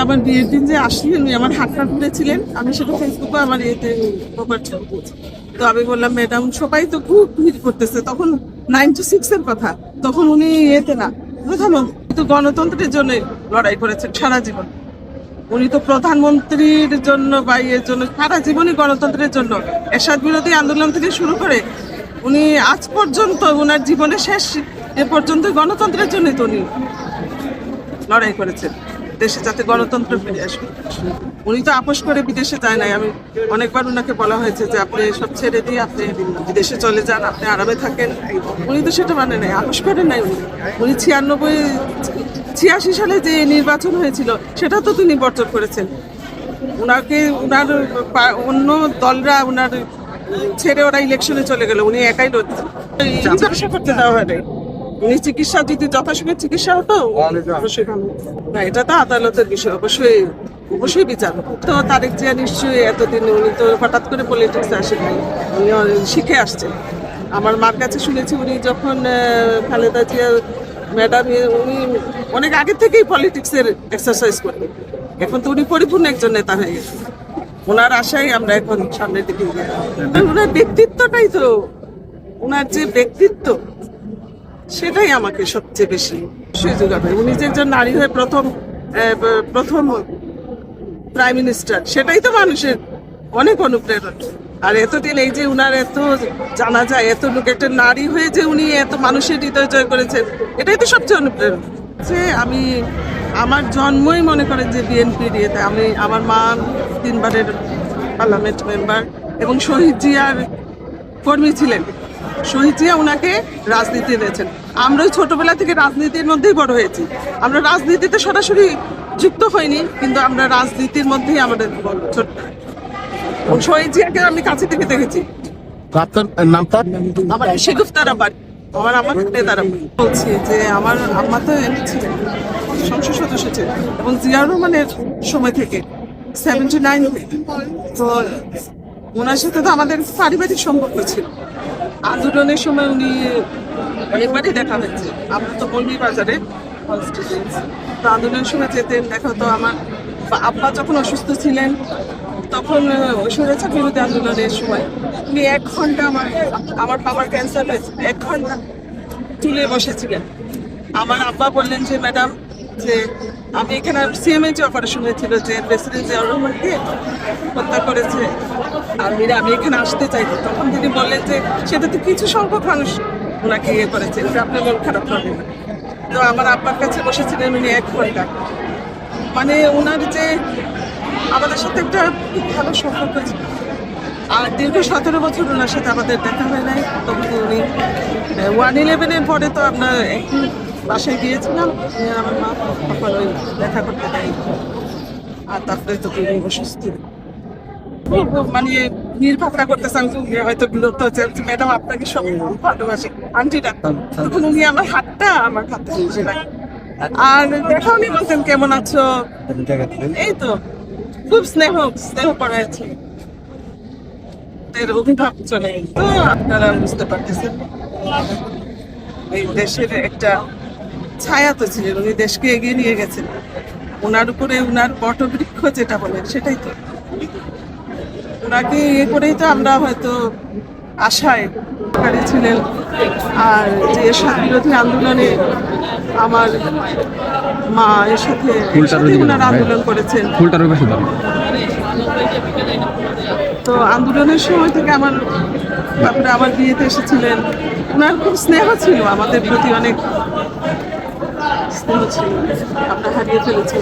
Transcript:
আমার বিয়ের দিন যে আসলেন, উনি আমার হাতটা ধরেছিলেন, আমি সেটা ফেসবুকে আমার ইয়েতে প্রপার ছবি দিয়েছি। তো আমি বললাম, ম্যাডাম সবাই তো খুব ভিড় করতেছে, তখন 96 এর কথা, তখন উনি ইয়েতে না প্রধানমন্ত্রী, তো গণতন্ত্রের জন্য লড়াই করেছেন সারা জীবন। উনি তো প্রধানমন্ত্রীর জন্য বা এর জন্য সারা জীবনই গণতন্ত্রের জন্য, এরশাদ বিরোধী আন্দোলন থেকে শুরু করে উনি আজ পর্যন্ত ওনার জীবনের শেষ এ পর্যন্ত গণতন্ত্রের জন্যই তো উনি লড়াই করেছেন, দেশে যাতে গণতন্ত্র ফিরে আসবে। উনি তো আপোষ করে বিদেশে যায় নাই। আমি অনেকবার ওনাকে বলা হয়েছে যে আপনি সব ছেড়ে দিয়ে আপনি বিদেশে চলে যান, আপনি আরামে থাকেন। উনি তো সেটা মানে নাই, আপোষ করেন নাই। উনি 86 সালে যে নির্বাচন হয়েছিল সেটা তো তিনি বর্জন করেছেন। ওনাকে ওনার অন্য দলরা ওনার ছেড়ে ওরা ইলেকশনে চলে গেল, উনি একাই লড়ছেন। চিকিৎসা করতে দেওয়া হয় নাই। উনি চিকিৎসা যদি যথাসময়ে চিকিৎসা হতো অবশ্যই ভালো। না, এটা তো আদালতের বিষয়, অবশ্যই বিচার হতো। তো তারেক জিয়া নিশ্চয়ই এতদিন, উনি তো হঠাৎ করে পলিটিক্সে আসেন নাই, উনি শিখে আসছেন। আমার মার কাছে শুনেছি উনি যখন খালেদা জিয়া ম্যাডাম, উনি অনেক আগে থেকেই পলিটিক্সের এক্সারসাইজ করতেন। এখন তো উনি পরিপূর্ণ একজন নেতা হয়ে গেছেন। ওনার আশায় আমরা এখন সামনের দিকে ওনার ব্যক্তিত্বটাই তো, ওনার যে ব্যক্তিত্ব সেটাই আমাকে সবচেয়ে বেশি সুযোগ হবে। উনি যে একজন নারী হয়ে প্রথম প্রাইম মিনিস্টার, সেটাই তো মানুষের অনেক অনুপ্রেরণা। আর এতদিন এই যে উনার এত জানা যায়, এত লোক, একটা নারী হয়ে যে উনি এত মানুষের হৃদয় জয় করেছেন, এটাই তো সবচেয়ে অনুপ্রেরণা। যে আমি আমার জন্মই মনে করেন যে বিএনপির ইয়েতে, আমার মা 3 বারের পার্লামেন্ট মেম্বার এবং শহীদ জিয়ার কর্মী ছিলেন। শহীদ জিয়া ওনাকে রাজনীতি এনেছেন। আমরা ছোটবেলা থেকে রাজনীতির মধ্যেই বড় হয়েছি। আমরা রাজনীতিতে সরাসরি যুক্ত হইনি, কিন্তু আমরা রাজনীতির মধ্যেই আমাদের ছোট্ট। শহীদ জিয়াকে আমি কাছে থেকে দেখেছি। আপনার নামটা? আমার শেগুফতারা বাড়ি, আমার নেতারা বলছি যে আমার আম্মা তো এমপি ছিলেন, সংসদ সদস্য ছিলেন, এবং জিয়াউর রহমানের সময় থেকে 79 তো ওনার সাথে তো আমাদের পারিবারিক সম্পর্ক ছিল। আন্দোলনের সময় উনি অনেকবারই দেখা হয়েছে। আমরা তো বলবি বাজারে তো আন্দোলনের সময় যেতেন, দেখা হতো। আমার আব্বা যখন অসুস্থ ছিলেন, তখন স্বৈরাচার বিরোধী আন্দোলনের সময় উনি 1 ঘন্টা, আমার বাবার ক্যান্সার হয়েছে, 1 ঘন্টা চুলে বসেছিলেন। আমার আব্বা বললেন যে ম্যাডাম, যে আমি এখানে সিএমএ যে অপারেশন হয়েছিল, যে প্রেসিডেন্ট জিয়াউর রহমানকে হত্যা করেছে, আমি এখানে আসতে চাই। তখন তিনি বললেন যে সেটাতে কিছু সংখ্যক মানুষ ওনাকে ইয়ে করেছে, যে আপনার মন খারাপ হবে না। তো আমার আব্বার কাছে বসেছিলেন উনি 1 ঘন্টা। মানে ওনার যে আমাদের সাথে একটা খুব ভালো সম্পর্ক ছিল। আর দীর্ঘ 17 বছর ওনার সাথে আমাদের দেখা হয় নাই। তখন উনি 1/11-এর পরে তো আমরা একটু বাসায় গিয়েছিলাম, আমার মা তখন ওই দেখা করতে দেয়। আর তারপরে তো তিনি অসুস্থ, মানে নির্ভাবনা করতেছেন, হয়তো বিরক্ত হচ্ছে, ম্যাডাম আপনাকে সব ভালোবাসে, আন্টি ডাক্তার। তখন উনি আমার হাতটা আমার হাতে নিয়ে রাখেন। আর দেখা উনি বলতেন কেমন আছো, এই তো খুব স্নেহ করা হয়েছে। অভিভাবক চলে তো আপনারা বুঝতে পারতেছেন, এই দেশের একটা ছায়া তো ছিলেন। উনি দেশকে এগিয়ে নিয়ে গেছেন। ওনার উপরে ওনার বটবৃক্ষ যেটা বলেন, সেটাই তো ওনাকে ইয়ে করেই তো আমরা হয়তো আশায় ছিলেন। আর যে এরশাদ বিরোধী আন্দোলনে আমার মা এর সাথে ওনারা আন্দোলন করেছেন। তো আন্দোলনের সময় থেকে তারপরে আমার বিয়েতে এসেছিলেন। ওনার খুব স্নেহ ছিল আমাদের প্রতি, অনেক স্নেহ ছিল। আমরা হারিয়ে ফেলেছি।